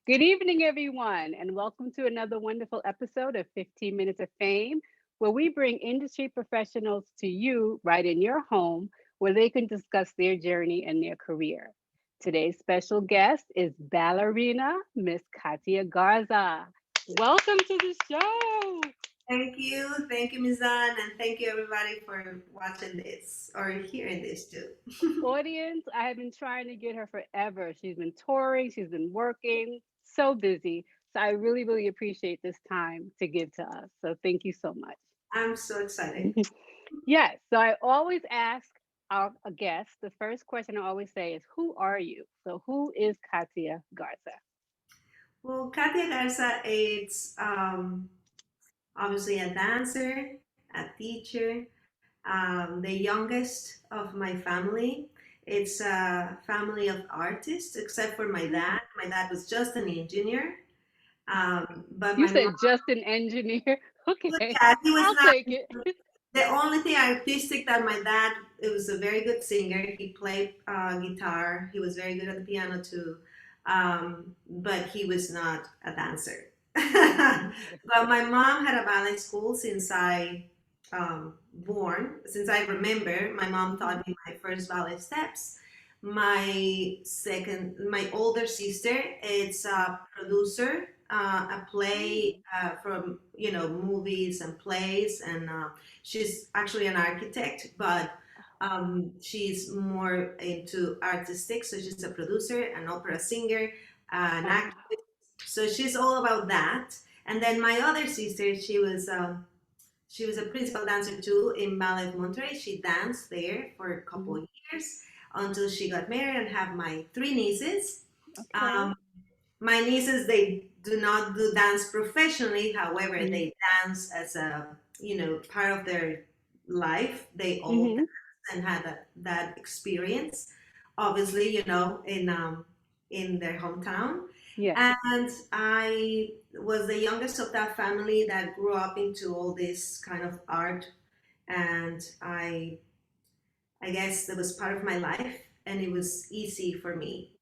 Good evening, everyone, and welcome to another wonderful episode of 15 Minutes of Fame, where we bring industry professionals to you right in your home where they can discuss their journey and their career. Today's special guest is ballerina Miss Katia Garza. Welcome to the show. Thank you, Mizan, and thank you everybody for watching this or hearing this too. Audience, I have been trying to get her forever. She's been touring, she's been working, so busy. So I really, really appreciate this time to give to us. So thank you so much. I'm so excited. Yes. So I always ask our a guest, the first question I always say is, who are you? So who is Katia Garza? Well, Katia Garza is obviously a dancer, a teacher, the youngest of my family. It's a family of artists, except for my Mm. dad. My dad was just an engineer, but You my mom, said just an engineer. Okay. yeah, he was I'll not. take it. The only thing artistic that my dad, it was a very good singer. He played guitar. He was very good at the piano too, but he was not a dancer. But my mom had a ballet school since I since I remember. My mom Mhm. taught me my first ballet steps. My older sister, it's a producer, a play from movies and plays, and she's actually an architect, but she's more into artistic. So she's a producer, an opera singer, an Oh, actress. So she's all about that. And then my other sister, she was a principal dancer too in Ballet of Monterey. She danced there for a couple mhm. of years until she got married and have my three nieces. Okay. Um, my nieces, they do not do dance professionally. However, Mhm. they dance as a part of their life. They all Mhm. dance and had that experience. Obviously, in their hometown. Yes. And I was the youngest of that family that grew up into all this kind of art, and I guess that was part of my life, and it was easy for me.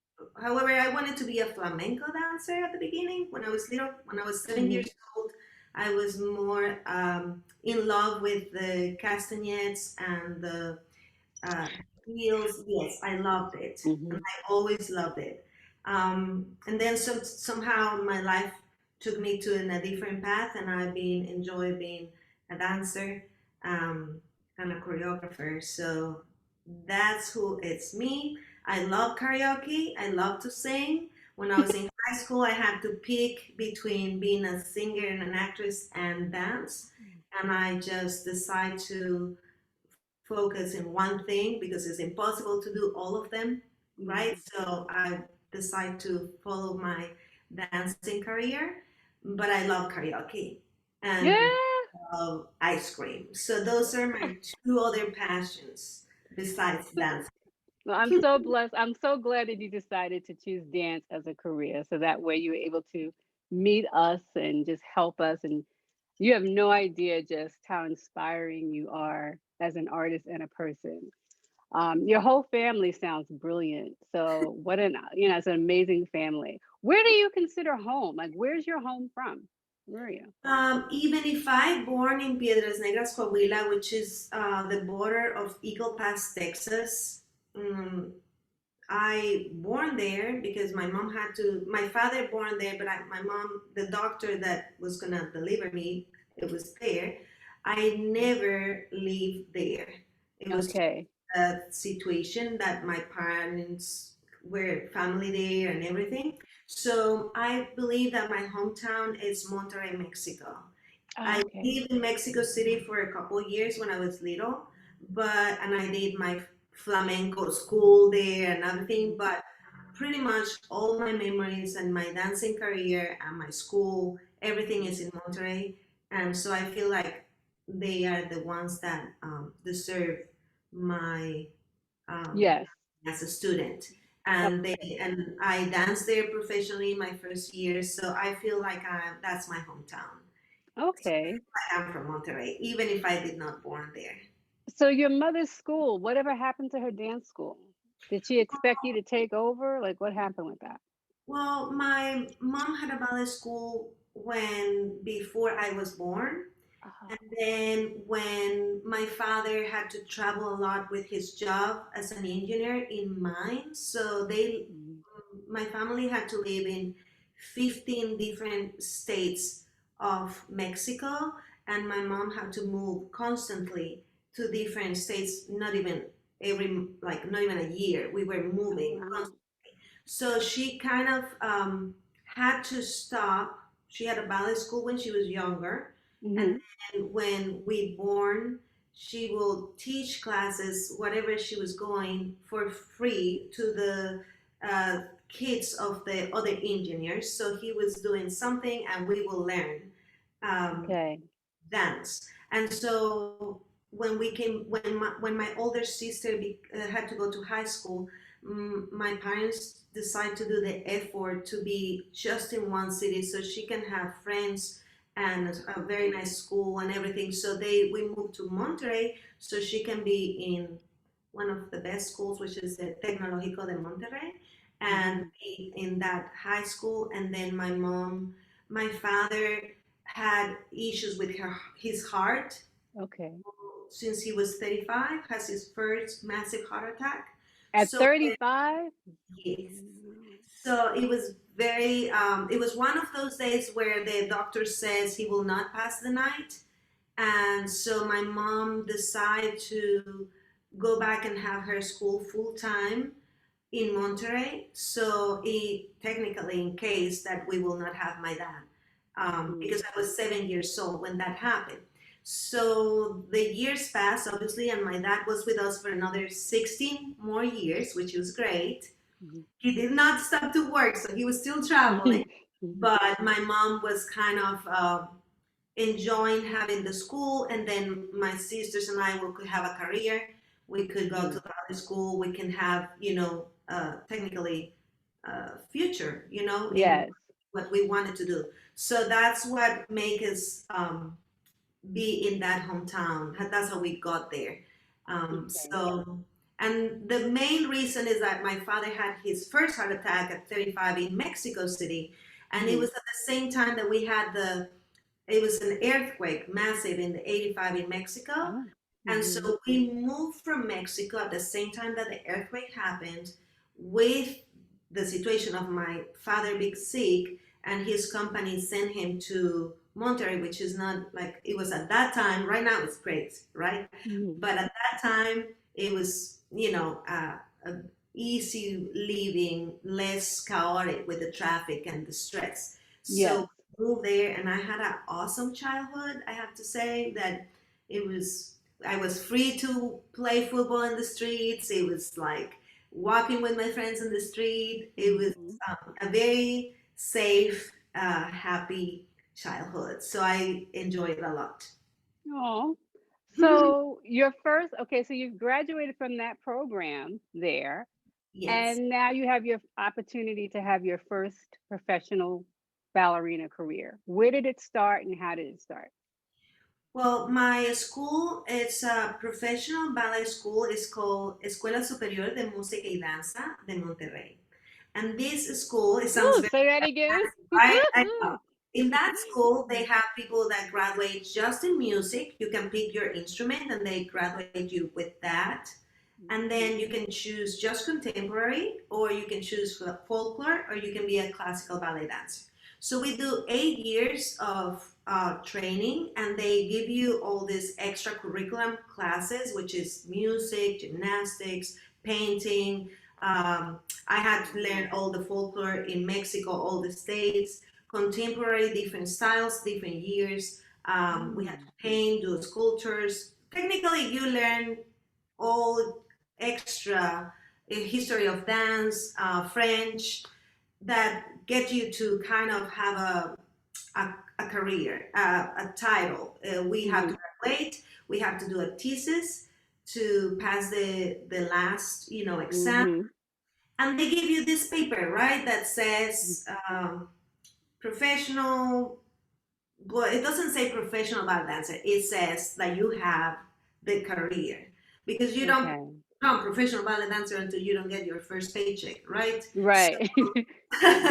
However, I wanted to be a flamenco dancer at the beginning when I was little. When I was 7 years Mhm. old, I was more in love with the castanets and the uh, heels. Yes, I loved it, and Mhm. I always loved it. And then somehow my life took me to a different path, and I've been enjoy being a dancer um, and a choreographer. So that's who it's me. I love karaoke. I love to sing. When I was in high school, I had to pick between being a singer and an actress and dance, and I just decided to focus in one thing because it's impossible to do all of them, right? Mhm. So I decided to follow my dancing career, but I love karaoke and Yeah. ice cream. So those are my two other passions besides dancing. Well, I'm so blessed. I'm so glad that you decided to choose dance as a career. So that way you were able to meet us and just help us. And you have no idea just how inspiring you are as an artist and a person. Your whole family sounds brilliant. So what it's an amazing family. Where do you consider home? Like, where's your home from? Where are you? Even if I born in Piedras Negras, Coahuila, which is the border of Eagle Pass, Texas, um, I born there because my mom had to. My father born there, but my mom, the doctor that was gonna deliver me, it was there. I never lived there. It was Okay. a situation that my parents were family there and everything. So I believe that my hometown is Monterrey, Mexico. Oh, I okay. lived in Mexico City for a couple of years when I was little, but and I did my flamenco school there and everything, Mhm. but pretty much all my memories and my dancing career and my school, everything is in Monterrey. And so I feel like they are the ones that deserve my Yes. as a student. Of And I danced there professionally my first year, so I feel like that's my hometown. okay. I'm from Monterrey, even if I did not born there. So your mother's school, whatever happened to her dance school? Did she expect you to take over? Like what happened with that? Well, my mom had a ballet school when before I was born. Oh, And then when my father had to travel a lot with his job as an engineer in mines, so mhm. my family had to live in 15 different states of Mexico, and my mom had to move constantly to different states, not even every, like, not even a year. We were Oh, moving. wow. So she kind of had to stop. She had a ballet school when she was younger, and Hmm. then when we born, she will teach classes, whatever she was going, for free to the kids of the other engineers. So he was doing something, and we will learn. Um, Okay. dance. And so when my older sister had to go to high school, my parents decided to do the effort to be just in one city so she can have friends and a very nice school and everything. So we moved to Monterrey so she can be in one of the best schools, which is the Tecnológico de Monterrey, and Hmm. be in that high school. And then my father had issues with his heart Okay. since he was 35, has his first massive heart attack. At So, 35? yes. So it was it was one of those days where the doctor says he will not pass the night. And so my mom decided to go back and have her school full time in Monterrey. So it technically, in case that we will not have my dad, Mm-hmm. because I was 7 years old when that happened. So the years passed, obviously, and my dad was with us for another 16 more years, which was great. He did not stop to work, so he was still traveling. But my mom was kind of enjoying having the school, and then my sisters and I could have a career. We could go to ballet school. We can have, technically, future, in Yes. what we wanted to do. So that's what make us be in that hometown. That's how we got there. Okay. And the main reason is that my father had his first heart attack at 35 in Mexico City, and it Hmm. was at the same time that we had it was an earthquake, massive, in the 85 in Mexico. Oh. And Hmm. so we moved from Mexico at the same time that the earthquake happened, with the situation of my father being sick, and his company sent him to Monterrey, which is not like it was at that time. Right now it's great, right? Hmm. But at that time it was, a easy living, less chaotic with the traffic and the stress. So Yes. moved there, and I had an awesome childhood. I have to say that it was I was free to play football in the streets. It was like walking with my friends in the street. It was Hmm. a very safe, happy childhood. So I enjoyed it a lot. Oh. So your first, okay, so you've graduated from that program there, Yes. and now you have your opportunity to have your first professional ballerina career. Where did it start and how did it start? Well, my school, it's a professional ballet school. It's called Escuela Superior de Música y Danza de Monterrey. And this school, it sounds Ooh, very say that again. fancy, right? I know. In that school, they have people that graduate just in music. You can pick your instrument and they graduate you with that. And then you can choose just contemporary, or you can choose folklore, or you can be a classical ballet dancer. So we do 8 years of training, and they give you all these extra curriculum classes, which is music, gymnastics, painting. I had to learn all the folklore in Mexico, all the states, contemporary, different styles, different years. We had to paint, do sculptures. Technically, you learn all extra history of dance, French, that get you to kind of have a career, a title. We have Mm-hmm. to graduate. We have to do a thesis to pass the last, exam, Mm-hmm. and they give you this paper, right, that says professional. Well, it doesn't say professional ballet dancer. It says that you have the career, because you don't Okay. become a professional ballet dancer until you don't get your first paycheck, right? So, Right.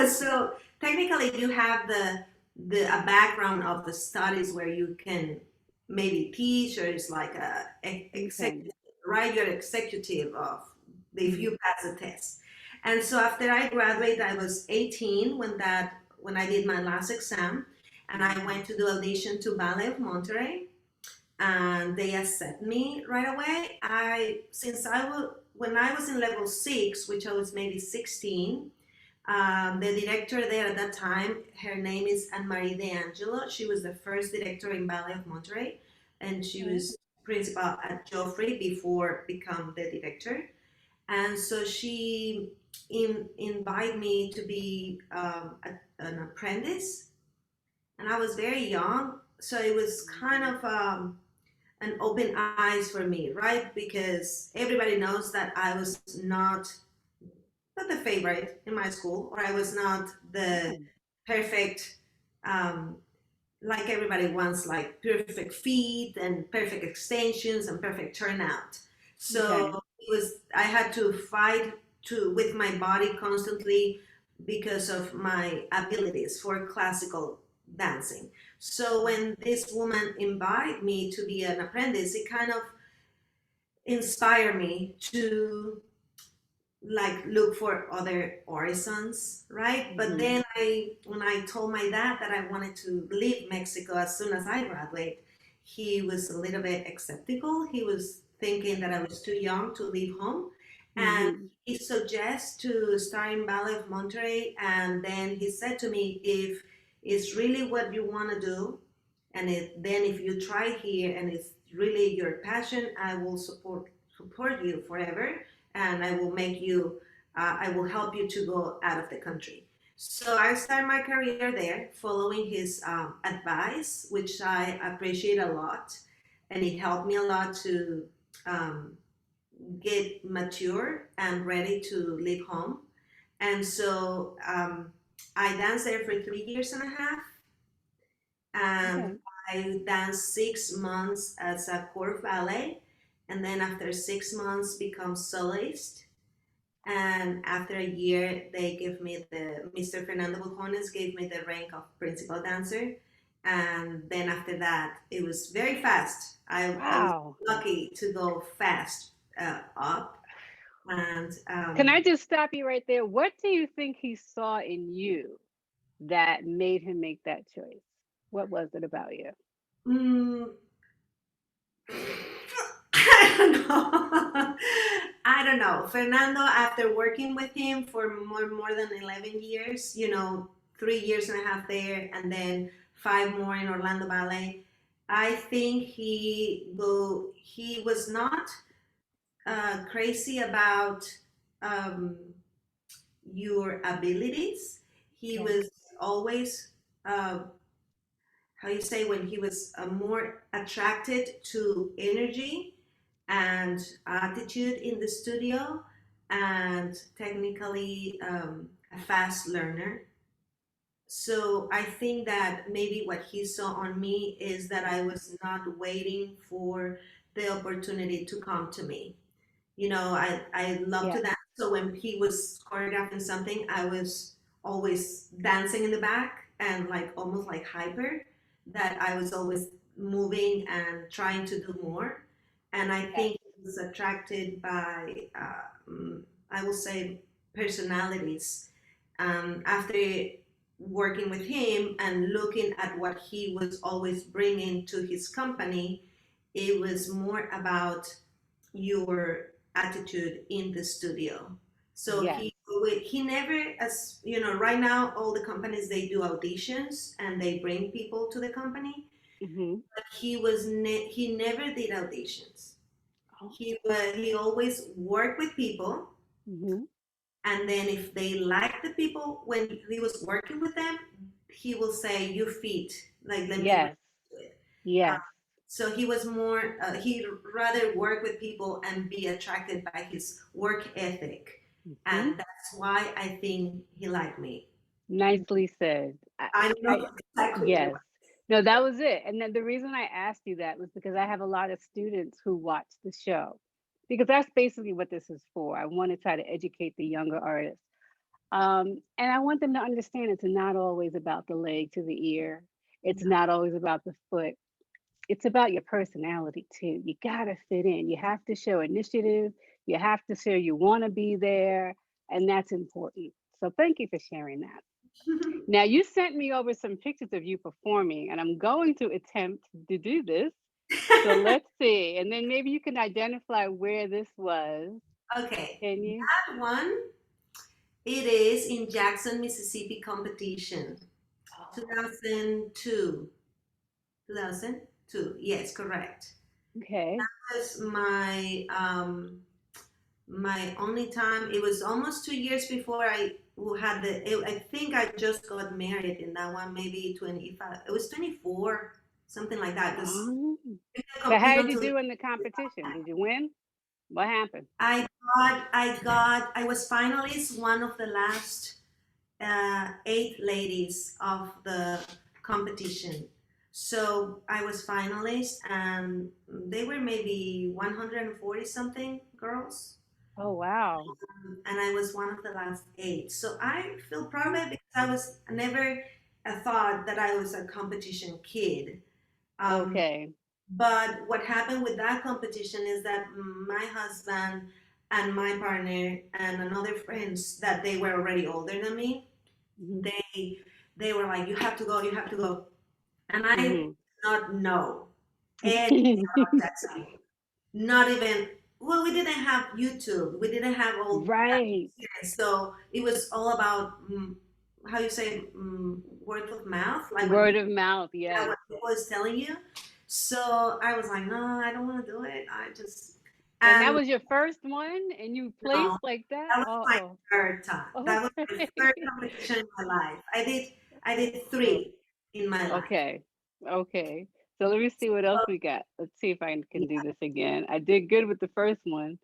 so technically, you have the a background of the studies where you can maybe teach, or it's like Okay. executive, right? You're executive of if Mhm. you pass the test. And so after I graduated, I was 18 when I did my last exam, and I went to the audition to Ballet of Monterey, and they accept me right away. I since I was When I was in level 6, which I was maybe 16, the director there at that time, her name is Anne Marie D'Angelo. She was the first director in Ballet of Monterey, and she Okay. was principal at Joffrey before become the director. And so she invited me to be an apprentice, and I was very young, so it was kind of an open eyes for me, right? Because everybody knows that I was not the favorite in my school, or I was not the Oh. perfect, um, like everybody wants, like perfect feet and perfect extensions and perfect turnout. So Okay. I had to fight with my body constantly because of my abilities for classical dancing. So when this woman invited me to be an apprentice, it kind of inspired me to like look for other horizons, right? But Mhm. then when I told my dad that I wanted to leave Mexico as soon as I graduate, he was a little bit skeptical. He was thinking that I was too young to leave home, and Mhm. he suggests to start in Ballet of Monterey. And then he said to me, if it's really what you want to do, and then if you try here and it's really your passion, I will support you forever, and I will make you, I will help you to go out of the country. So I started my career there, following his advice, which I appreciate a lot, and it helped me a lot to um, get mature and ready to leave home. And so I danced there for 3 years and a half, and Okay. I danced 6 months as a core ballet, and then after 6 months become soloist. And after a year, they gave me Mr. Fernando Bujones gave me the rank of principal dancer. And then after that, it was very fast. I was Wow. lucky to go fast up. And Can I just stop you right there? What do you think he saw in you that made him make that choice? What was it about you? mm, I don't know. I don't know. Fernando, after working with him for more than 11 years, 3 years and a half there, and then 5 more in Orlando Ballet, I think he was not crazy about um, your abilities. He Okay. was always, uh, how you say, when he was more attracted to energy and attitude in the studio, and technically a fast learner. So I think that maybe what he saw on me is that I was not waiting for the opportunity to come to me. I love to Yes. dance. So when he was choreographing something, I was always dancing in the back and like almost like hyper, that I was always moving and trying to do more. And I Yes. think he was attracted by, I will say, personalities. After working with him and looking at what he was always bringing to his company, it was more about your attitude in the studio. So Yes. he never, as you know, right now all the companies, they do auditions and they bring people to the company, Mhm. but he never did auditions. Oh. He always worked with people, Mhm. and then if they like the people when he was working with them, he will say, "You fit, like let me bring Yes. you to it." Uh, Yes. so he was more, he'd rather work with people and be attracted by his work ethic. Mhm. And that's why I think he liked me. Nicely said. I don't know I exactly what. yes. No, that was it. And then the reason I asked you that was because I have a lot of students who watch the show because that's basically what this is for. I want to try to educate the younger artists. And I want them to understand it's not always about the leg to the ear. It's No. not always about the foot. It's about your personality too. You got to fit in. You have to show initiative. You have to show you want to be there. And that's important. So thank you for sharing that. Now, you sent me over some pictures of you performing, and I'm going to attempt to do this. So let's see. And then maybe you can identify where this was. Okay, Can you? that one, it is in Jackson, Mississippi competition, Oh, 2002. 2002. Yes, correct. okay. Was my only time. It was almost 2 years before I had I think I just got married in that one, maybe 25. It was 24, something like that. Because Oh. you can So compete how did you until do in the competition? Did you win? What happened? I was finalist, one of the last eight ladies of the competition. So I was finalist, and they were maybe 140 something girls, Oh, wow. and I was one of the last eight. So I feel proud of it because I was never a thought that I was a competition kid. Um, Okay. but what happened with that competition is that my husband and my partner and another friends that they were already older than me, Hmm. they were like, you have to go, you have to go, and I did Hmm. not know anything about dancing. Not even, well, we didn't have YouTube, we didn't have all that Right. experience, so it was all about how you say, word of mouth, like when Word people, of mouth. yeah, Yes. what people is telling you. So I was like, no, I don't want to do it. I just, And that and was your first one, and you no, placed like that? that was my Uh-oh. third time. That was my Okay. third competition in my life. I did Oh, three in my life. okay. Okay. So let me see what else we got. Let's see if I can do this again. I did good with the first one.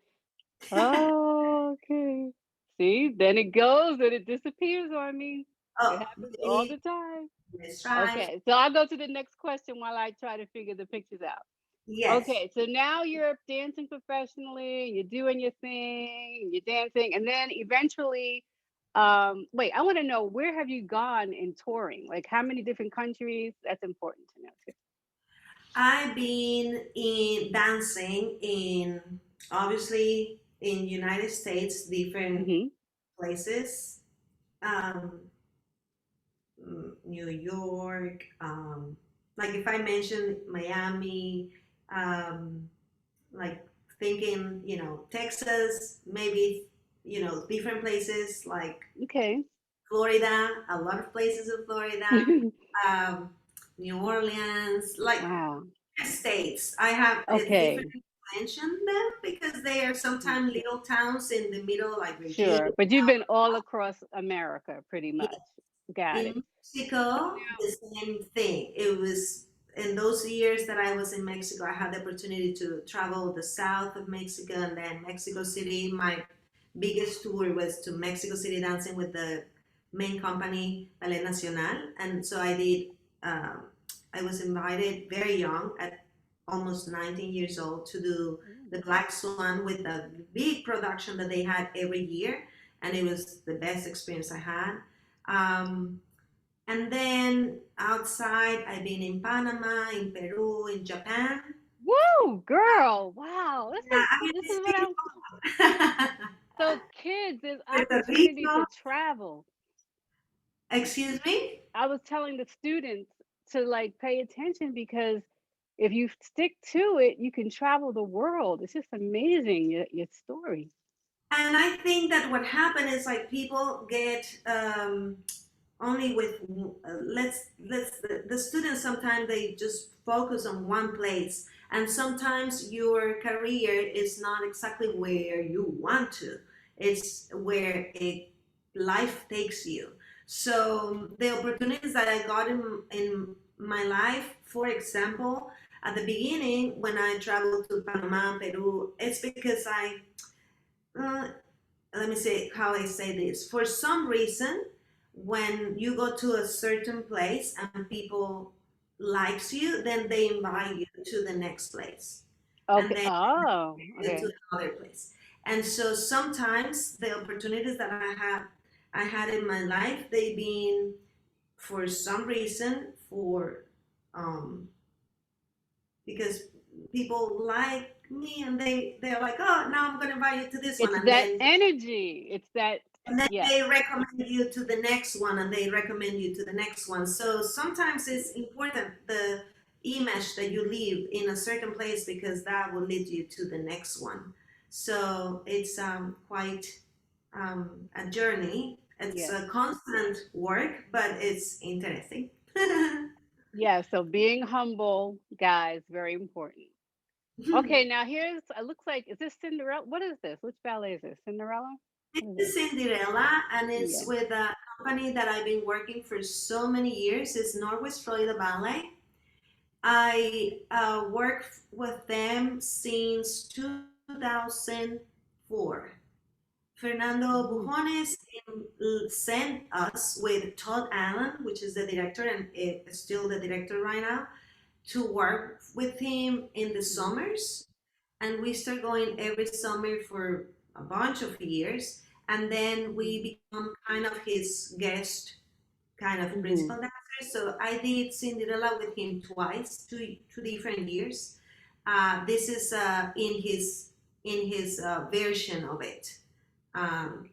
Oh, okay. See, then it goes and it disappears on me. It Oh, happens all maybe the time. let's try. Okay, so I'll go to the next question while I try to figure the pictures out. Yes, Okay, so now you're dancing professionally, you're doing your thing, you're dancing, and then eventually, wait, I want to know where have you gone in touring? Like how many different countries? That's important to know too. I've been in dancing in, obviously, in United States, different Hmm. places, um, New York. Like if I mention Miami, um, like thinking, Texas, maybe, different places like Okay. Florida, a lot of places in Florida, um, New Orleans, like Wow. states. I have, it's different Okay. to mention them because they are sometimes little towns in the middle, like Virginia. Sure. But you've been all across America pretty Yeah. much. Got it. In So Mexico, now, the same thing. It was in those years that I was in Mexico, I had the opportunity to travel the south of Mexico and then Mexico City. My biggest tour was to Mexico City dancing with the main company, Ballet Nacional. And so um, I was invited very young at almost 19 years old to do the Black Swan with a big production that they had every year. And it was the best experience I had. Um, and then outside, I've been in Panama, in Peru, in Japan. woo, girl. Wow. Yeah, I mean, This is it's what I'm been so kids, there's Puerto opportunity to Rico. travel. Excuse me? I was telling the students to like pay attention because if you stick to it, you can travel the world. It's just amazing your story. And I think that what happened is like people get only with let's the students sometimes they just focus on one place, and sometimes your career is not exactly where you want to. It's where a life takes you. So the opportunities that I got in my life, for example, at the beginning when I traveled to Panama, Peru, it's because uh, let me say how I say this. For some reason, when you go to a certain place and people likes you, then they invite you to the next place. and Okay. then Oh, to okay. another place. And so sometimes the opportunities that I had in my life, they've been for some reason for um, because people like me and they're like, oh, now I'm gonna invite you to this one, It's that and energy. It's that, then yes, they recommend you to the next one and they recommend you to the next one. So sometimes it's important the image that you leave in a certain place because that will lead you to the next one. So it's quite a journey. It's yes. a constant work, but it's interesting. Yeah, so being humble, guys, very important. Okay, now here's it looks like is this Cinderella? What is this? Which ballet is this? Cinderella? This What is is this? Cinderella, and it's Yes. with a company that I've been working for so many years. It's Northwest Florida Ballet. I worked with them since 2004. Fernando Mhm. Bujones sent us with Todd Allen, which is the director and is still the director right now, to work with him in the Mhm. summers. And we start going every summer for a bunch of years. And then we Mhm. become kind of his guest kind of principal Mhm. dancer. So I did Cinderella with him twice, two different years. This is in his version of it um,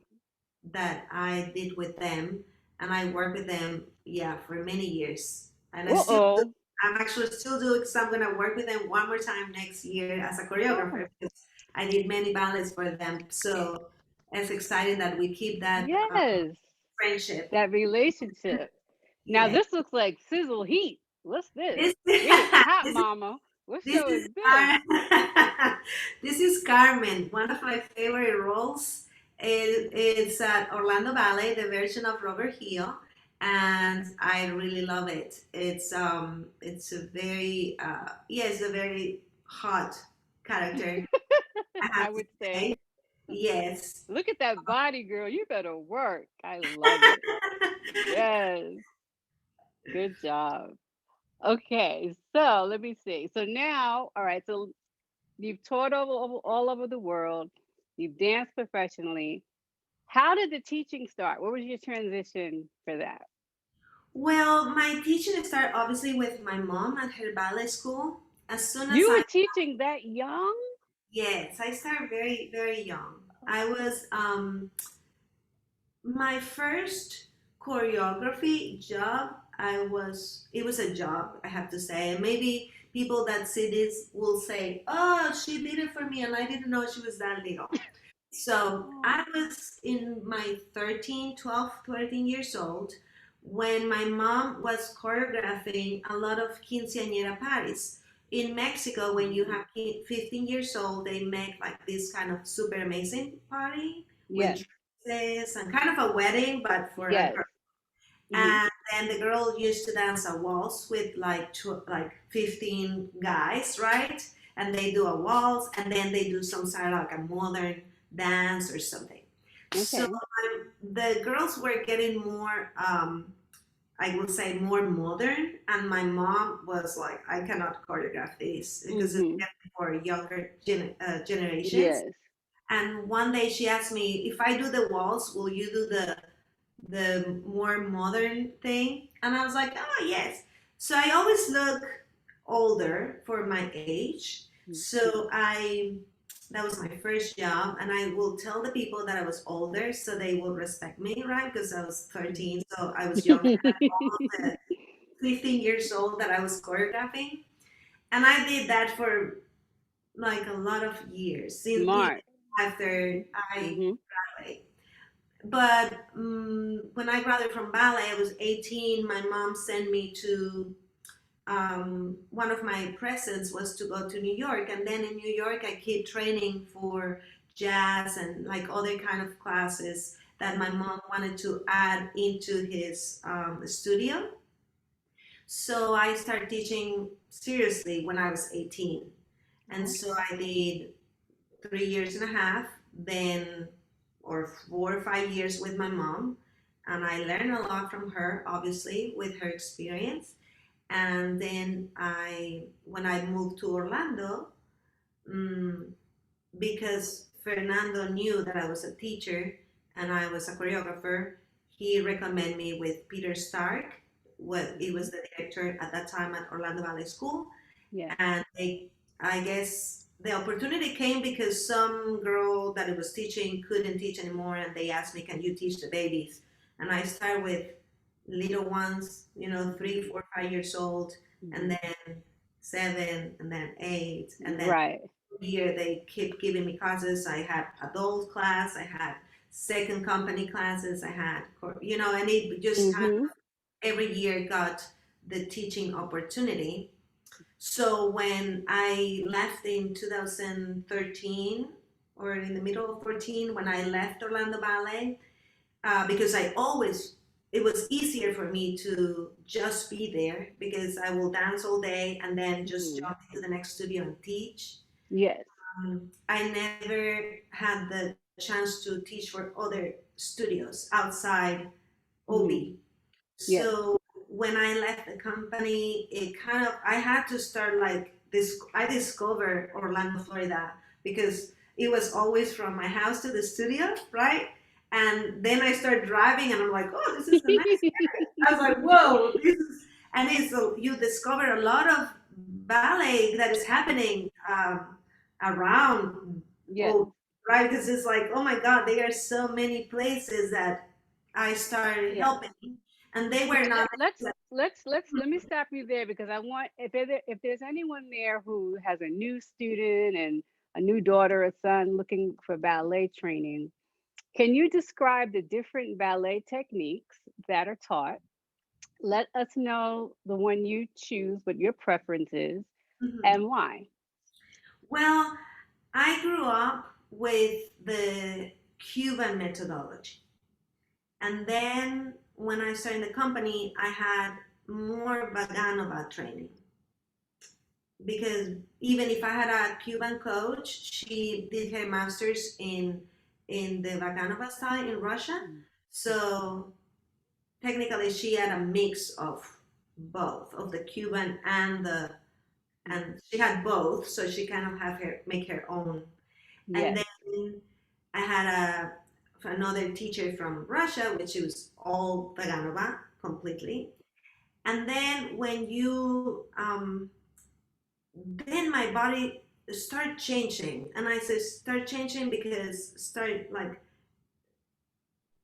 that I did with them, and I worked with them, yeah, for many years, and I still do. Uh-oh. I'm actually still doing because I'm gonna work with them one more time next year as a choreographer Oh, because I did many ballets for them. So it's exciting that we keep that yes. friendship. That relationship. Now Yeah. this looks like sizzle heat. What's this? This Get it hot, this mama. What this show is is this? this is Carmen, one of my favorite roles. It's at Orlando Ballet, the version of Robert Hill, and I really love it. It's a very yeah, it's a very hot character, I have I to would say. say. Yes. Look at that body, girl. You better work. I love it. Yes. Good job. Okay, so let me see. So now, all right, so you've taught all over the world. You've danced professionally. How did the teaching start? What was your transition for that? Well, my teaching started obviously with my mom at her ballet school. As soon as You I were teaching that young? Yes, I started very, very young. I was my first choreography job. It was a job, I have to say. And maybe people that see this will say, "Oh, she did it for me, and I didn't know she was that little." So Oh, I was in my 13, 12, 13 years old when my mom was choreographing a lot of quinceañera parties. In Mexico, when you mhm. have 15 years old, they make like this kind of super amazing party with Yes, dresses and kind of a wedding, but for a yes. girl. Mhm. And then the girl used to dance a waltz with like 15 guys, right? And they do a waltz, and then they do some sort of like a modern dance or something. So Okay. the girls were getting more, I would say, more modern, and my mom was like, I cannot choreograph this because it's Mhm. for younger generations. Yes. And one day she asked me, if I do the waltz, will you do the more modern thing? And I was like, oh, yes. So I always look older for my age. Mhm. That was my first job. And I will tell the people that I was older so they will respect me, right? Because I was 13. So I was younger than the 15 years old that I was choreographing. And I did that for like a lot of years, since even Smart. after Mhm. I Mhm. graduated. But when I graduated from ballet, I was 18. My mom sent me to one of my presents was to go to New York, and then in New York I keep training for jazz and like other kind of classes that my mom wanted to add into his studio. So I started teaching seriously when I was 18, and so Okay. I did 3 years and a half, then or 4 or 5 years with my mom. And I learned a lot from her, obviously, with her experience. And then when I moved to Orlando, mm, because Fernando knew that I was a teacher and I was a choreographer, he recommended me with Peter Stark. What he Hmm. was the director at that time at Orlando Ballet School, Yes. and I guess the opportunity came because some girl that I was teaching couldn't teach anymore, and they asked me, "Can you teach the babies?" And I start with little ones, 3, 4, 5 years old, and Hmm. then 7, and then 8, and then Right. year they keep giving me classes. I had adult class, I had second company classes, I had, and it just kind of Hmm. every year got the teaching opportunity. So when I left in 2013 or in the middle of 14, when I left Orlando Ballet, because it was easier for me to just be there because I will dance all day and then just Hmm. jump into the next studio and teach. Yes. I never had the chance to teach for other studios outside Hmm. OB. Yes. So when I left the company, I had to start like this. I discovered Orlando, Florida, because it was always from my house to the studio, right? And then I started driving, and I'm like, oh, this is a nice. I was like, whoa, this is, and it's you discover a lot of ballet that is happening around, Yes. oh, right? Because it's like, oh my God, there are so many places that I started Yes. helping, and they Well, were not. let me stop you there because I want if there's anyone there who has a new student and a new daughter or son looking for ballet training, can you describe the different ballet techniques that are taught? Let us know the one you choose, what your preference is, Mhm. and why. Well, I grew up with the Cuban methodology. And then when I started the company, I had more Vaganova training because even if I had a Cuban coach, she did her master's in the Vaganova style in Russia. So technically, she had a mix of both of the Cuban and she had both, so she kind of have her make her own. And Yes. then I had another teacher from Russia, which was all Taganova completely. And then then my body start changing, and I say start changing because start like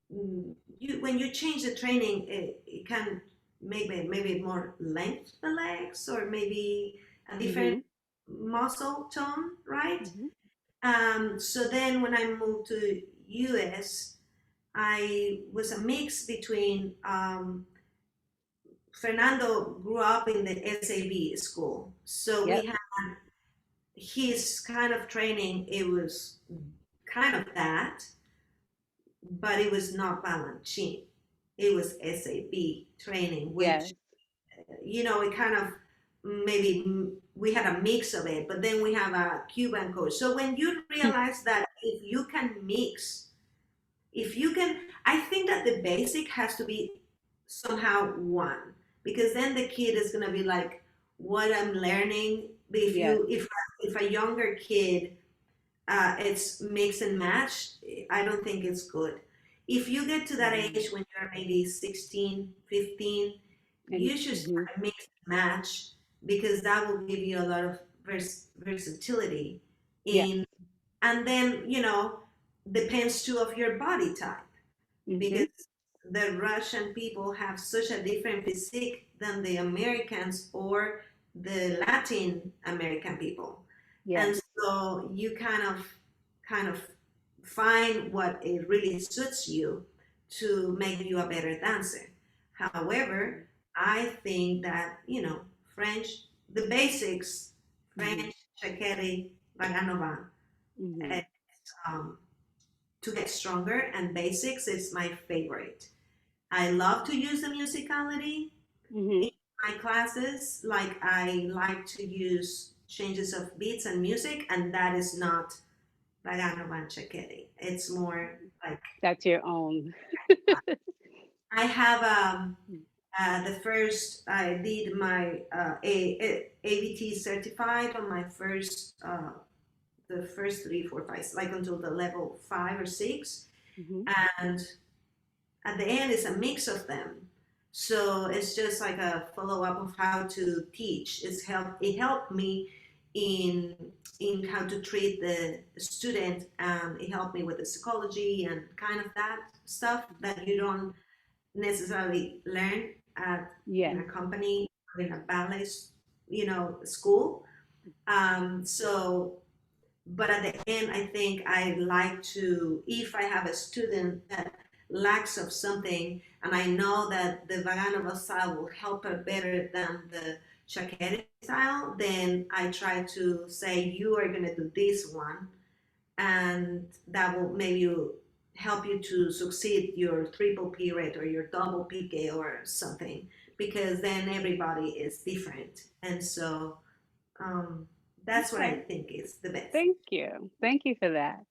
you when you change the training, it can maybe more length the legs or maybe a different Mm-hmm. muscle tone, right? Mm-hmm. So then when I moved to US, I was a mix between Fernando grew up in the SAB school. So we Yep. had his kind of training, it was kind of that, but it was not Balanchine. It was SAB training, which, Yes. it kind of maybe we had a mix of it, but then we have a Cuban coach. So when you realize that if you can mix, if you can, I think that the basic has to be somehow one, because then the kid is going to be like, what I'm learning. If Yes. you if a younger kid, it's mix and match, I don't think it's good. If you get to that Mm-hmm. age when you're maybe 16, 15, And you should mm-hmm. start mix and match, because that will give you a lot of versatility Yes. in, and then depends too of your body type, Mm-hmm. because the Russian people have such a different physique than the Americans or the Latin American people. Yes. And so you kind of find what it really suits you to make you a better dancer. However, I think that, French, the basics, Mm-hmm. French, Shakeri, Vaganova, Mm-hmm. eh, um, to get stronger, and basics is my favorite. I love to use the musicality Mm-hmm. in my classes. Like I like to use changes of beats and music, and that is not Vagano Vanchaketi. It's more like That's your own. I have the first I did my ABT certified on my first the first three, four, five, like until the level 5 or 6, Hmm. and at the end it's a mix of them. So it's just like a follow up of how to teach. It helped me in how to treat the student, and it helped me with the psychology and kind of that stuff that you don't necessarily learn at in Yes. a company or in a ballet, school. So but at the end, I think I like to, if I have a student that lacks of something, and I know that the Vaganova style will help her better than the Shakeri style, then I try to say, you are going to do this one, and that will maybe help you to succeed your triple pirouette or your double pique or something, because then everybody is different. And so um, that's what I Okay. think is the best. Thank you. Thank you for that.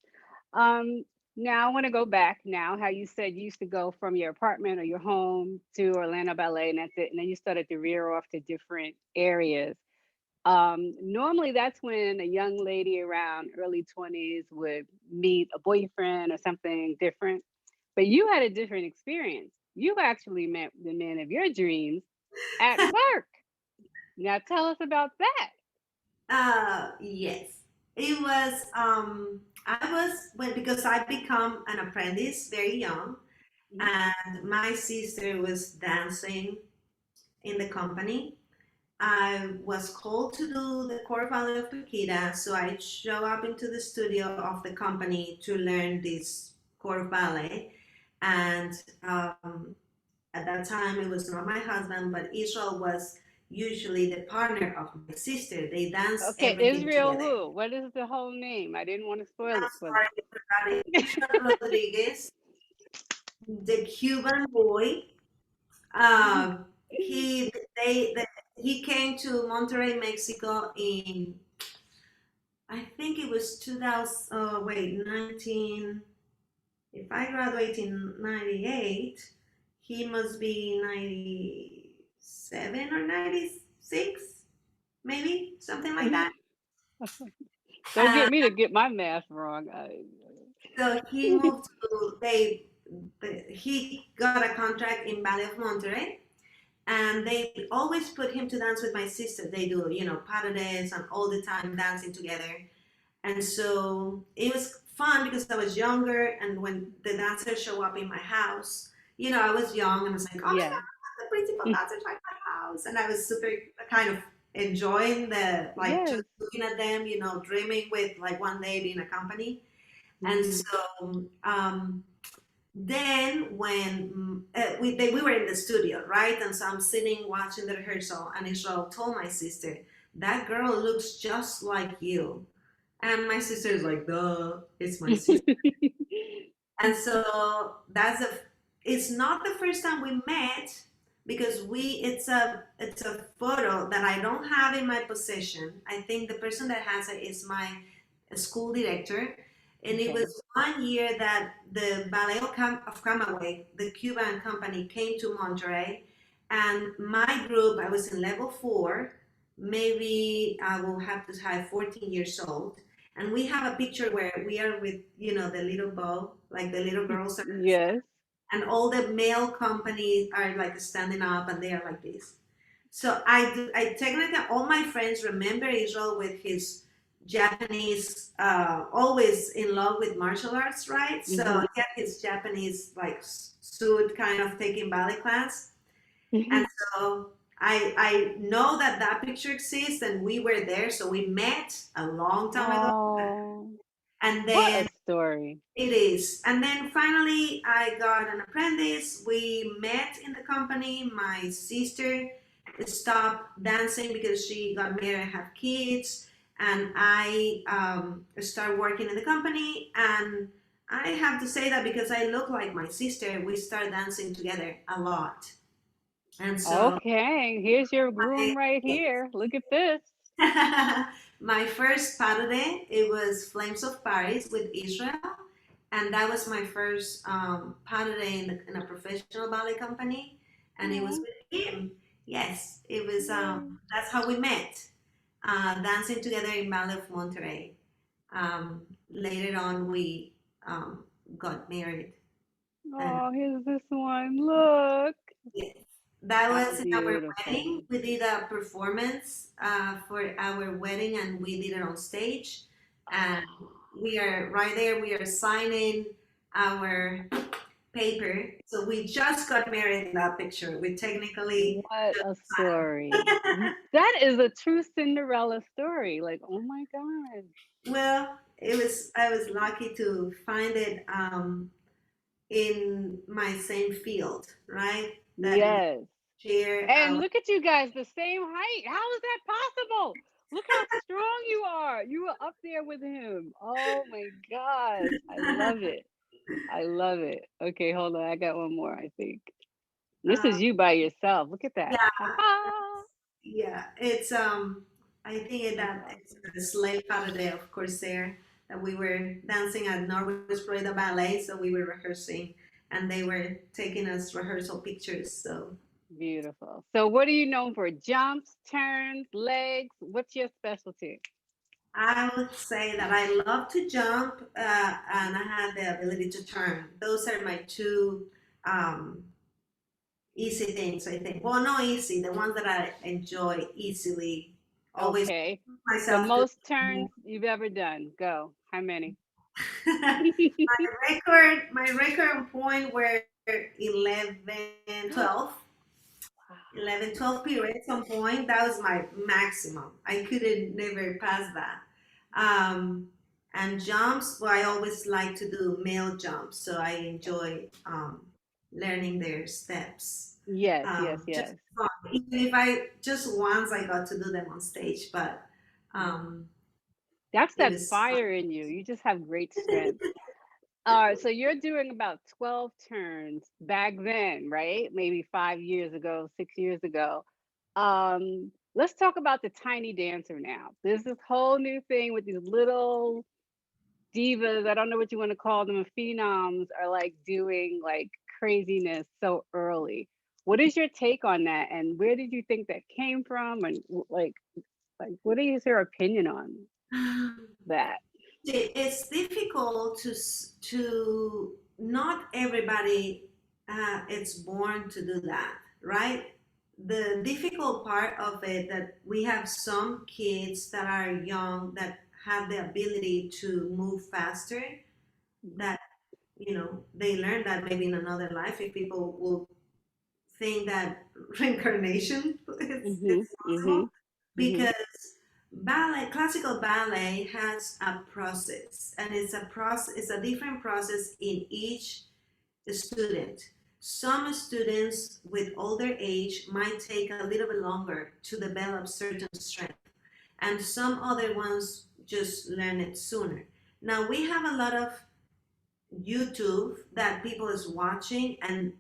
Um, Now I want to go back now, how you said you used to go from your apartment or your home to Orlando Ballet and that's it. And then you started to rear off to different areas. Normally that's when a young lady around early 20s would meet a boyfriend or something different. But you had a different experience. You actually met the man of your dreams at work. Now tell us about that. Yes. It was, I was, when, because I become an apprentice very young, Mhm. and my sister was dancing in the company. I was called to do the core ballet of Paquita, so I show up into the studio of the company to learn this core ballet. And at that time, it was not my husband, but Israel was usually the partner of my sister. They dance Okay, everything Israel together. who? What is the whole name? I didn't want to spoil I'm it for them. sorry, everybody. Israel Rodriguez, the Cuban boy. Um, he they he came to Monterrey, Mexico in, I think it was 2000. Wait, 19. If I graduate in 98, he must be 97 or 96, maybe something like that. Don't get me to get my math wrong. So he moved to he got a contract in Ballet of Monterrey, and they always put him to dance with my sister. They do, parades and all the time dancing together. And so it was fun because I was younger, and when the dancers show up in my house, I was young and I was like, oh my Yeah. god, the principal dancers at my house, and I was super kind of enjoying the, like, just Yes. looking at them, dreaming with like one day being a company. And Hmm. so then when we were in the studio, right? And so I'm sitting watching the rehearsal, and Israel told my sister, that girl looks just like you. And my sister is like, duh, it's my sister. And so it's not the first time we met, because it's a photo that I don't have in my possession. I think the person that has it is my school director. And it Okay. was one year that the Ballet of Camagüey, the Cuban company, came to Monterrey. And my group, I was in level 4, maybe I will have to have 14 years old. And we have a picture where we are with, the little bow, like the little girls are, Yes. and all the male companies are like standing up and they are like this. So I technically, all my friends remember Israel with his Japanese, always in love with martial arts, right? So Hmm. he had his Japanese like suit, kind of taking ballet class. And so I know that that picture exists, and we were there. So we met a long time ago. Oh, And what a then story. it is. And then finally, I got an apprentice. We met in the company. My sister stopped dancing because she got married and had kids. And I started working in the company. And I have to say that because I look like my sister, we started dancing together a lot. And so Okay, here's your I, groom right here. Look at this. my first pas de deux, it was Flames of Paris with Israel, and that was my first pas de deux in a professional ballet company, and it was Oh, with him. Yes, it was. yay. That's how we met, dancing together in Ballet of Monterrey. Later on, we um, got married, and Oh, here's this one. Look. yes, that How was in our beautiful. wedding. We did a performance for our wedding, and we did it on stage. And we are right there. We are signing our paper. So we just got married in that picture. We technically What just a story. That is a true Cinderella story. Like, oh my God. well, it was. I was lucky to find it in my same field, right? That we Yes. share And our. look at you guys, the same height. How is that possible? Look how strong you are. You were up there with him. Oh my gosh. I love it. I love it. Okay, hold on. I got one more, I think. This Uh, is you by yourself. Look at that. yeah, Ha ha. yeah. It's I think That's that it's awesome. a slave Saturday, of course, there that we were dancing at Norway's Florida Ballet, so we were rehearsing, and they were taking us rehearsal pictures. So Beautiful. So what are you known for? Jumps, turns, legs? What's your specialty? I would say that I love to jump, and I have the ability to turn. Those are my two um, easy things, I think. Well, not easy, the ones that I enjoy easily. Always Okay. The myself to. most turns you've ever done. Go. How many? My record point were 11, 12. 11, 12 periods at some point. That was my maximum. I couldn't never pass that. Um, and jumps, well, I always like to do male jumps, so I Yes. enjoy learning their steps. Yes, yes, Just yes. fun. Even if I just once I got to do them on stage, but Mm. um, That's it that was fun. fire in you. You just have great strength. All right, so you're doing about 12 turns back then, right? Maybe 5 years ago, 6 years ago. Let's talk about the tiny dancer now. There's this whole new thing with these little divas. I don't know what you want to call them. Phenoms are like doing like craziness so early. What is your take on that? And where did you think that came from? And like, what is your opinion on that? It's difficult to not everybody it's born to do that, right? The difficult part of it that we have some kids that are young that have the ability to move faster, Mhm, that they learn that maybe in another life, if people will think that reincarnation mhm, it's mhm, possible, mhm. because classical ballet has a process, and it's a different process in each student. Some students with older age might take a little bit longer to develop certain strength, and some other ones just learn it sooner. Now we have a lot of YouTube that people is watching, and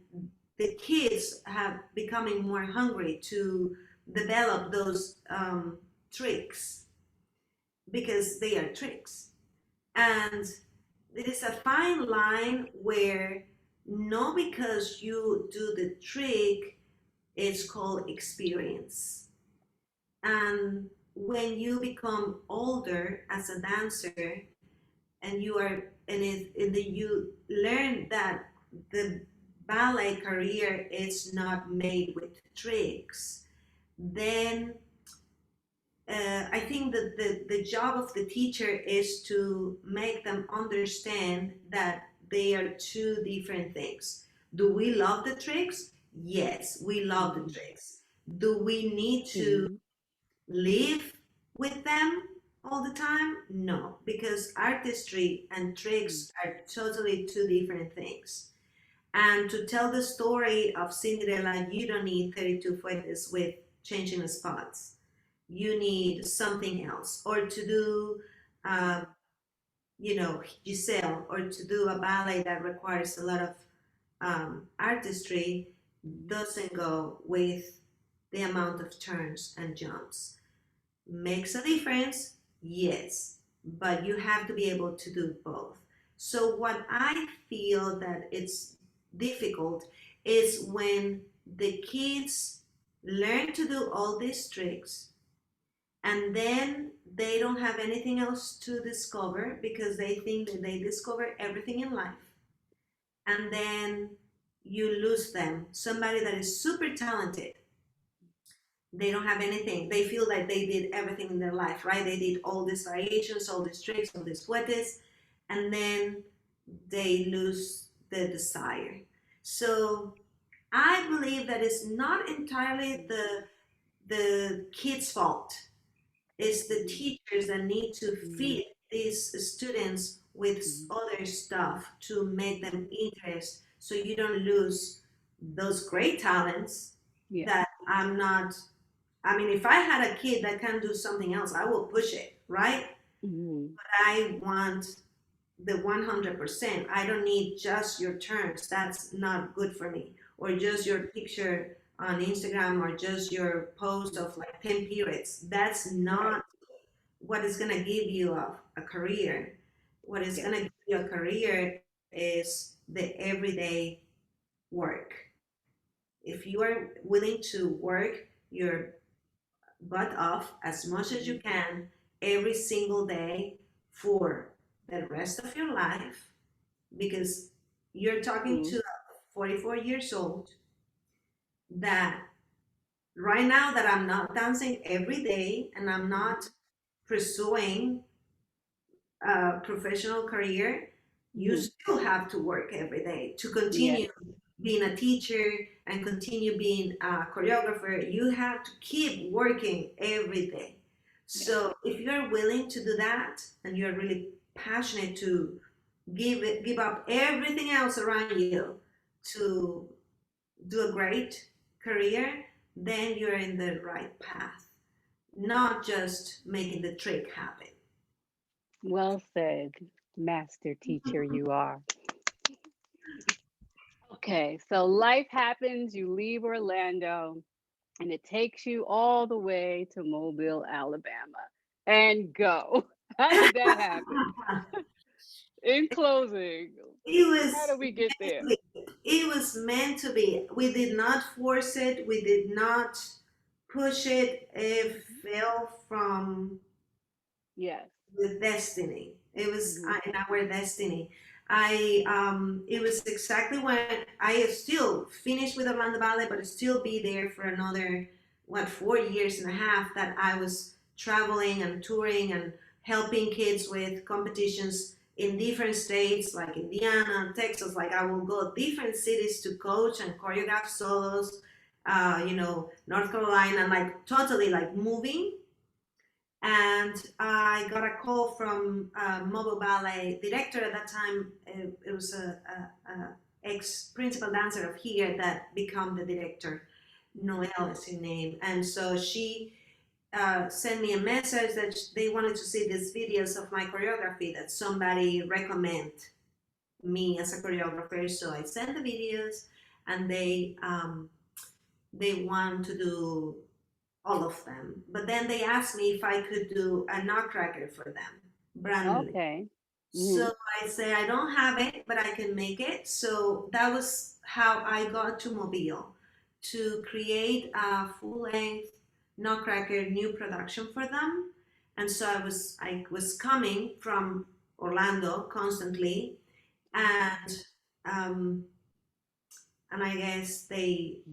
the kids have becoming more hungry to develop those tricks because they are tricks. And there is a fine line where no, because you do the trick, it's called experience. And when you become older as a dancer, and you are you learn that the ballet career is not made with tricks, then I think that the job of the teacher is to make them understand that they are two different things. Do we love the tricks? Yes, we love the Mhm, tricks. Do we need to mhm, live with them all the time? No, because artistry and mm, tricks are totally two different things. And to tell the story of Cinderella, you don't need 32 fuentes with changing the spots. You need something else. Or to do, uh, Giselle, or to do a ballet that requires a lot of artistry, mhm, doesn't go with the amount of turns and jumps. Makes a difference, yes, but you have to be able to do both. So what I feel that it's difficult is when the kids learn to do all these tricks, and then they don't have anything else to discover because they think that they discover everything in life, and then you lose them. Somebody that is super talented, they don't have anything. They feel like they did everything in their life, right? They did all these variations, all these tricks, all these puetes, and then they lose the desire. So I believe that it's not entirely the kid's fault. It's the Mhm. teachers that need to Mhm. feed these students with other stuff to make them interest, so you don't lose those great talents Yeah. that I'm not. I mean, if I had a kid that can do something else, I will push it, right? Mhm. But I want the 100%. I don't need just your turns. That's not good for me. Or just your picture on Instagram, or just your post of like 10 periods. That's Right. not what is going to give you a career. What is Yes. going to give you a career is the everyday work. If you are willing to work your butt off as much as you Mhm. can every single day for the rest of your life, because you're talking to Mhm. a 44 years old that right now that I'm not dancing every day and I'm not Mhm. pursuing a professional career, you Mhm. still have to work every day to continue Yes. being a teacher and continue being a choreographer. You have to keep working every day. Yes. So if you're willing to do that and you're really passionate to give up everything else around you to do a great career, then you're in the right path, not just making the trick happen. Well said, master teacher you are. Okay, so life happens, you leave Orlando, and it takes you all the way to Mobile, Alabama, and go. How did that happen? In closing, It how was did we get meant to there? be. It was meant to be. We did not force it. We did not push it. It Mhm. fell from Yes. the destiny. It was Hmm. in our destiny. It was exactly when I still finished with Orlando Ballet, but still be there for another, what, 4 years and a half that I was traveling and touring and helping kids with competitions in different states like Indiana, Texas. Like I will go different cities to coach and choreograph solos, North Carolina, like totally like moving. And I got a call from a mobile ballet director at that time. It was a ex principal dancer of here that became the director. Noelle is her name, and so she sent me a message that they wanted to see these videos of my choreography that somebody recommend me as a choreographer. So I sent the videos, and they want to do all of them. But then they asked me if I could do a nutcracker for them, brand new. Okay. Hmm. So I say I don't have it, but I can make it. So that was how I got to Mobile, to create a full-length nutcracker new production for them. And so I was coming from Orlando constantly, and um, I guess they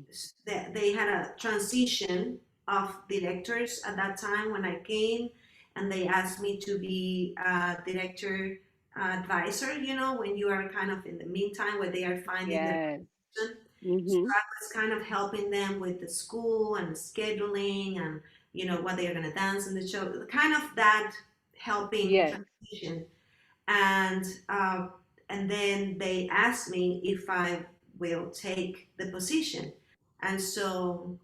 had a transition of directors at that time when I came, and they asked me to be a director advisor. When you are kind of in the meantime where they are finding their Yes. person. So Hmm. I was kind of helping them with the school and scheduling and what they are going to dance in the show, kind of that helping Yes. transition. and uh, and then they asked me if I will take the position, and so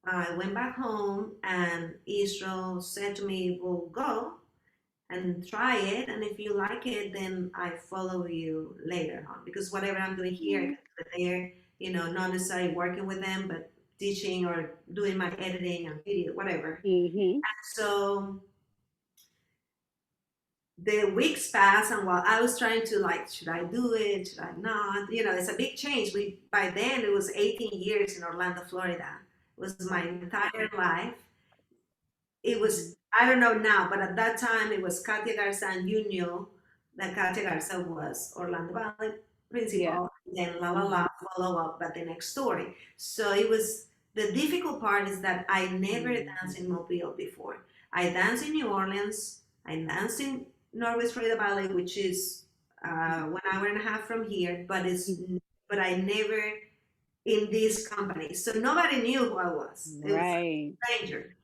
I went back home, and Israel said to me, "We'll go and try it, and if you like it, then I follow you later on, because whatever I'm doing here, I can do it there. Not necessarily working with them, but teaching or doing my editing and video, whatever." Hmm. So the weeks passed, and while I was trying to, like, should I do it, should I not, it's a big change. We By then it was 18 years in Orlando, Florida. It was my Wow. entire life. it Mhm. was, I don't know now, but at that time it was Katia Garza, and you knew that Katia Garza was Orlando Ballet Yeah. principal, then La La Mhm. La follow up, but the next story. So it was, the difficult part is that I never danced Mhm. in Mobile before. I danced in New Orleans, I danced in Norwest Florida Ballet, which is 1 hour and a half from here, but I never in this company. So nobody knew who I was. It was Right. a stranger.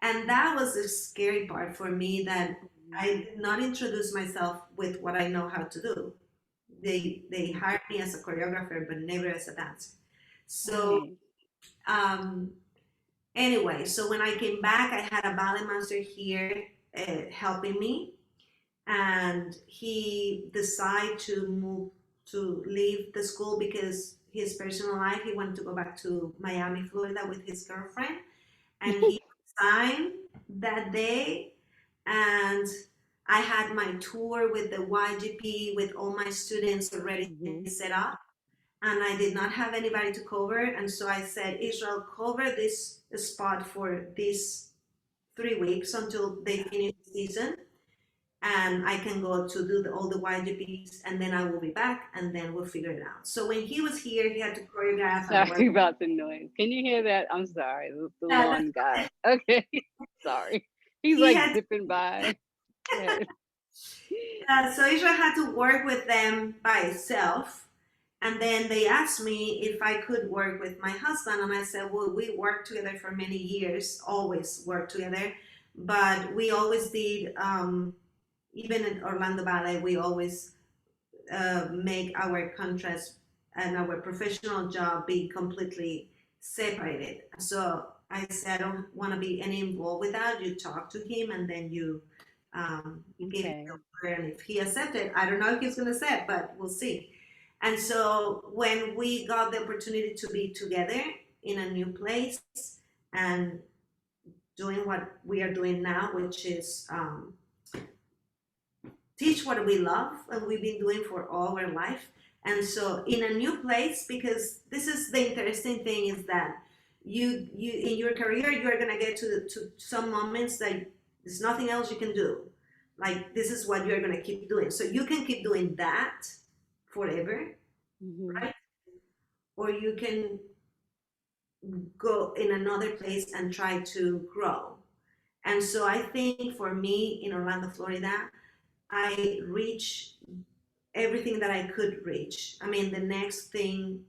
And that was the scary part for me, that Mhm. I did not introduce myself with what I know how to do. They Mhm. hired me as a choreographer, but never as a dancer. So Right. um, anyway, so when I came back, I had a ballet master here helping me, and he decided to move to leave the school because his personal life. He wanted to go back to Miami, Florida, with his girlfriend, and he signed that day. And I had my tour with the YGP with all my students already Mhm. set up, and I did not have anybody to cover. And so I said, Israel, cover this spot for these 3 weeks until they finish the season, and I can go to do all the YGPs, and then I will be back, and then we'll figure it out. So when he was here, he had to choreograph and work. Sorry about the noise. Can you hear that? I'm sorry. The That's lawn guy. Okay. Sorry. He's he like had zipping by. Go ahead. So Israel had to work with them by itself. And then they asked me if I could work with my husband. And I said, well, we worked together for many years, always worked together. But we always did, even at Orlando Ballet, we always make our contracts and our professional job be completely separated. So I said, I don't want to be any involved with that. You talk to him, and then you give him the Okay. order. And if he accepted, I don't know if he's going to accept, but we'll see. And so when we got the opportunity to be together in a new place and doing what we are doing now, which is teach what we love and we've been doing for all our life. And so in a new place, because this is the interesting thing, is that you in your career you're gonna get to some moments that there's nothing else you can do. Like this is what you're gonna keep doing. So you can keep doing that forever, Mhm. right? Or you can go in another place and try to grow. And so I think for me in Orlando, Florida, I reach everything that I could reach. I mean, the next thing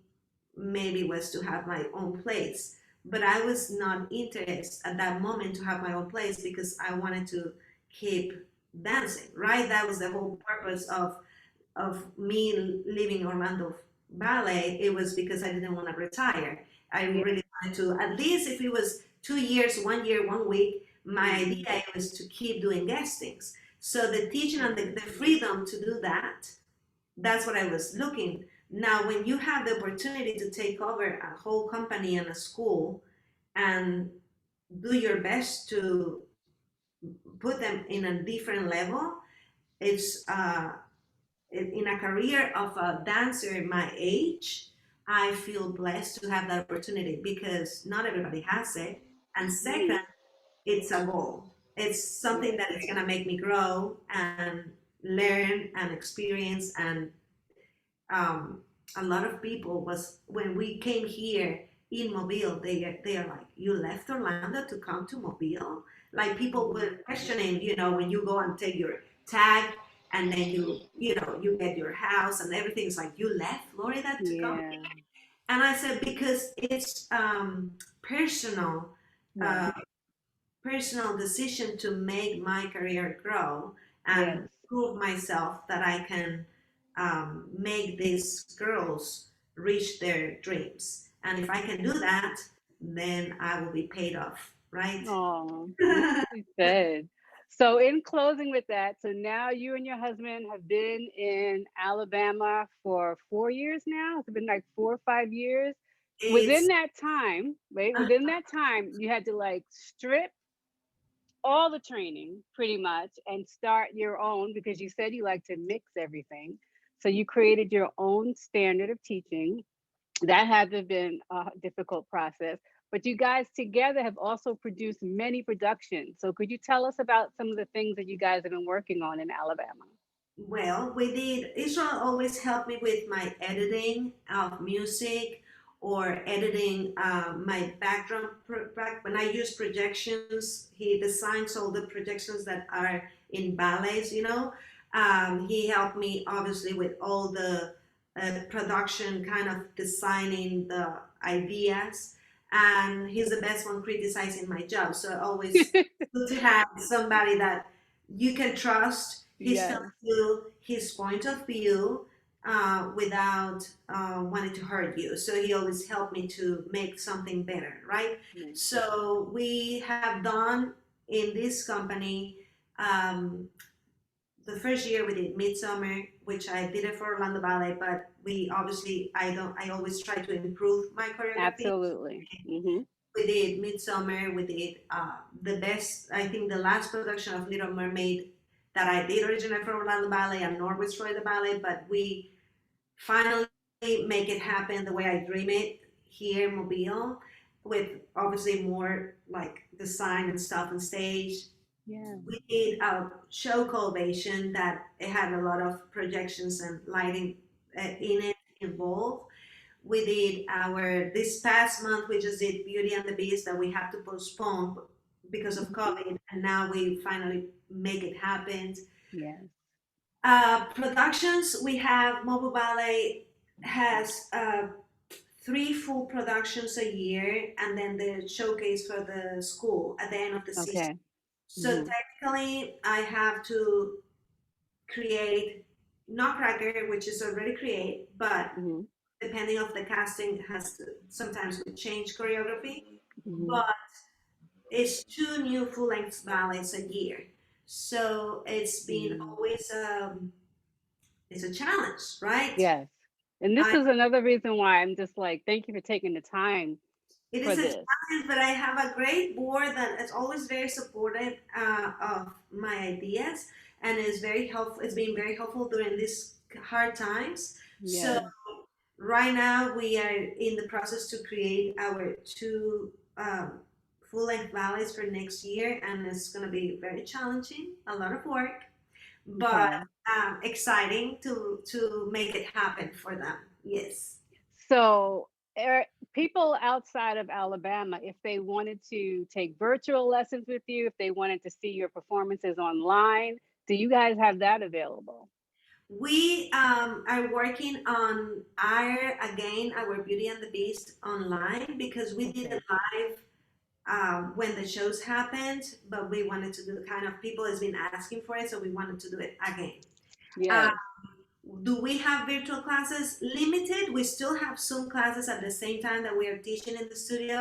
maybe was to have my own place, but I was not interested at that moment to have my own place because I wanted to keep dancing, right? That was the whole purpose of me leaving Orlando Ballet. It was because I didn't want to retire. I Yeah. really wanted to, at least if it was 2 years, 1 year, 1 week, my Mhm. idea was to keep doing guestings. So the teaching and the freedom to do that, that's what I was looking. Now, when you have the opportunity to take over a whole company and a school and do your best to put them in a different level, it's in a career of a dancer my age, I feel blessed to have that opportunity because not everybody has it. And second, Mhm. it's a goal. It's something Yeah. that is going to make me grow and learn and experience. And um, a lot of people was when we came here in Mobile, they are like, you left Orlando to come to Mobile? Like people were Mhm. questioning, when you go and take your tag and then you get your house and everything's like, you left Florida to come here? Yeah. And I said, because it's personal, uh, Right. personal decision to make my career grow and Yes. prove myself that I can make these girls reach their dreams. And if I can do that, then I will be paid off, right? Oh, beautifully said. So, in closing with that, so now you and your husband have been in Alabama for 4 years now. It's been like 4 or 5 years. Within It's that time, right? uh, Within that time, you had to like strip all the training pretty much and start your own because you said you like to mix everything. So, you created your own standard of teaching. That had to have been a difficult process. but you guys together have also produced many productions. So could you tell us about some of the things that you guys have been working on in Alabama? Well, we did. Israel always helped me with my editing of music or editing my background. When I use projections, he designs all the projections that are in ballets, you know. He helped me obviously with all the production, kind of designing the ideas. And he's the best one criticizing my job. So always good to have somebody that you can trust. He's telling Yes, you his point of view without wanting to hurt you. So he always helped me to make something better, right? yes. So we have done in this company. Um, the first year we did Midsummer, which I did it for Orlando Ballet, but we obviously I don't I always try to improve my choreography. Absolutely. Hmm. We did Midsummer. We did the best. I think the last production of Little Mermaid that I did originally for Orlando Ballet and Norwich Roy the Ballet, but we finally make it happen the way I dream it here in Mobile, with obviously more like design and stuff on stage. Yeah. We did a show called Ovation that it had a lot of projections and lighting in it involved. We did our this past month we just did Beauty and the Beast that we have to postpone because of Mhm. COVID, and now we finally make it happen. Yes. Productions we have Mobile Ballet has three full productions a year, and then the showcase for the school at the end of the season. Okay. So Hmm. technically, I have to create Nutcracker, which is already created, but Hmm. depending of the casting has to, sometimes we change choreography, Hmm. but it's two new full-length ballets a year, so it's been Hmm. always it's a challenge, right? Yes. And this I is another reason why I'm just like, thank you for taking the time It for is a this. challenge, but I have a great board that is always very supportive of my ideas and is very helpful. It's been very helpful during these hard times. So Yes. right now we are in the process to create our two full-length ballets for next year, and it's going to be very challenging, a lot of work, but Okay. exciting to make it happen for them. Yes. So, people outside of Alabama, if they wanted to take virtual lessons with you, if they wanted to see your performances online, do you guys have that available? We are working on our Beauty and the Beast online because we did it Okay. live when the shows happened, but we wanted to do the kind of people has been asking for it, so we wanted to do it again. Uh, Yes. do we have virtual classes? Limited. We still have Zoom classes at the same time that we are teaching in the studio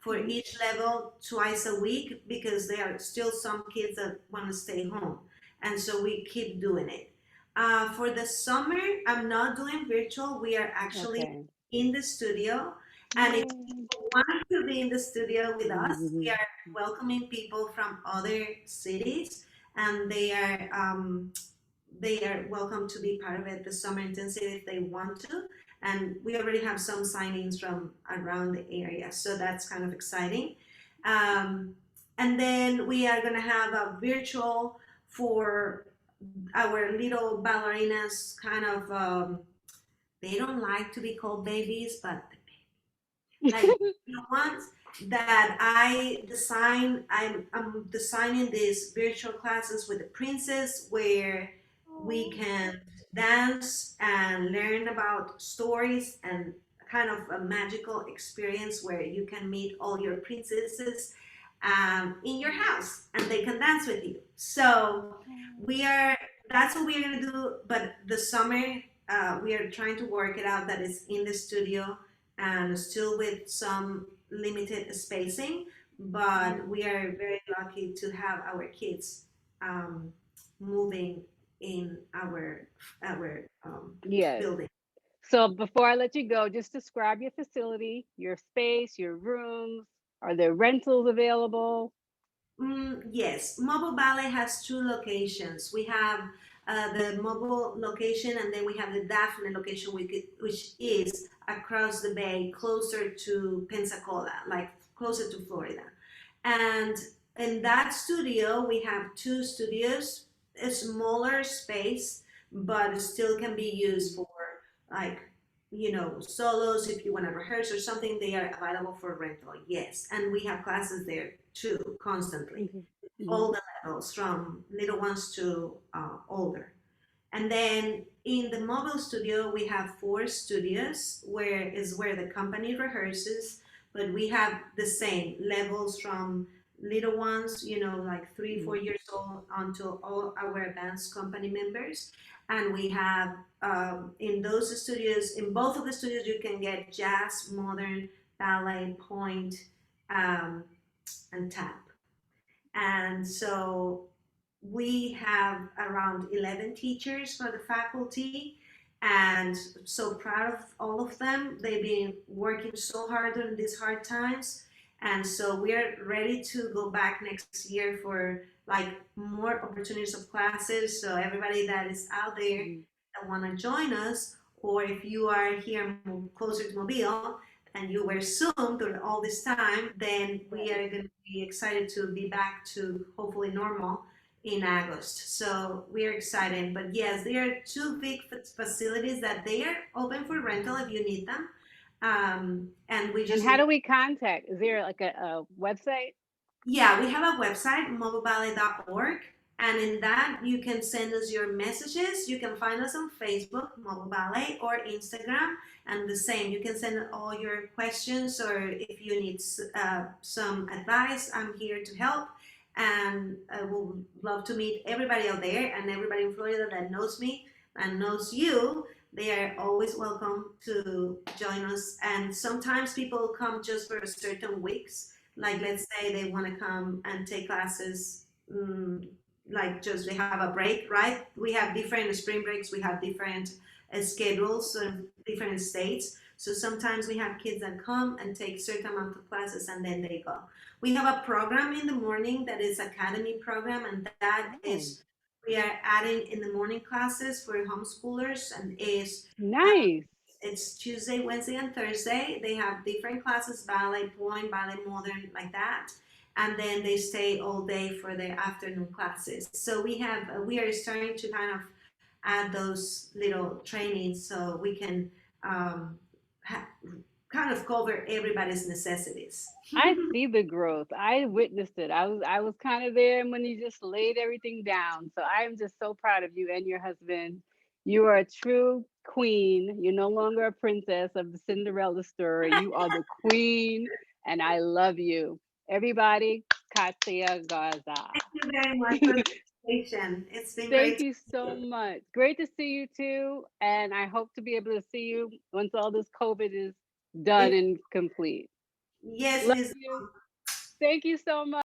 for Mhm. each level twice a week because there are still some kids that want to stay home. And so we keep doing it. For the summer, I'm not doing virtual. We are actually Okay. in the studio. And if Yay. people want to be in the studio with us, we Mhm. are welcoming people from other cities, and they are welcome to be part of it the summer intensive if they want to, and we already have some signings from around the area, so that's kind of exciting. um, and then we are going to have a virtual for our little ballerinas, kind of they don't like to be called babies, but like the ones that I design. I'm designing these virtual classes with the princess where we can dance and learn about stories and kind of a magical experience where you can meet all your princesses in your house and they can dance with you. So we are that's what we're gonna do. But the summer we are trying to work it out that it's in the studio and still with some limited spacing, but Yeah. we are very lucky to have our kids um, moving in our Yes. building. So before I let you go, just describe your facility, your space, your rooms. Are there rentals available? Yes, Mobile Ballet has two locations. We have the mobile location, and then we have the Daphne location, which is across the bay, closer to Pensacola, like closer to Florida. And in that studio, we have two studios, a smaller space, but it still can be used for like, solos if you want to rehearse or something. They are available for rental, yes. And we have classes there too, constantly, Okay. Hmm. all the levels from little ones to older. And then in the mobile studio, we have four studios where the company rehearses, but we have the same levels from little ones, like 3, Hmm. 4 years old, onto all our advanced company members. And we have in those studios, in both of the studios, you can get jazz, modern, ballet, point, um, and tap. And so we have around 11 teachers for the faculty, and so proud of all of them. They've been working so hard during these hard times, and so we're ready to go back next year for like more opportunities of classes. So everybody that is out there Hmm. that want to join us, or if you are here closer to Mobile and you were Zoom during all this time, then we are Right. going to be excited to be back to hopefully normal in August. So we're excited. But yes, there are two big facilities that they are open for rental if you need them. And we And just how need, do we contact? Is there like a website? yeah, we have a website, mobileballet.org. And in that, you can send us your messages. You can find us on Facebook, Mobile Ballet, or Instagram. And the same, you can send all your questions, or if you need some advice, I'm here to help. And I would love to meet everybody out there and everybody in Florida that knows me and knows you. They are always welcome to join us. And sometimes people come just for certain weeks, like let's say they want to come and take classes, like just they have a break, right? We have different spring breaks, we have different schedules in different states. So sometimes we have kids that come and take certain amount of classes and then they go. We have a program in the morning that is academy program, and that Oh, is we are adding in the morning classes for homeschoolers, and is nice. it's Tuesday, Wednesday, and Thursday. They have different classes: ballet, point, ballet, modern, like that. And then they stay all day for their afternoon classes. So we are starting to kind of add those little trainings so we can um, ha- kind of cover everybody's necessities. I see the growth. I witnessed it. I was kind of there when you just laid everything down. So I'm just so proud of you and your husband. You are a true queen. You're no longer a princess of the Cinderella story. You are the queen, and I love you. Everybody, Katia Garza. Thank you very much for the invitation. It's been Thank great. you so much. Great to see you too. And I hope to be able to see you once all this COVID is done It, and complete. yes, Love Miss. you. Thank you so much.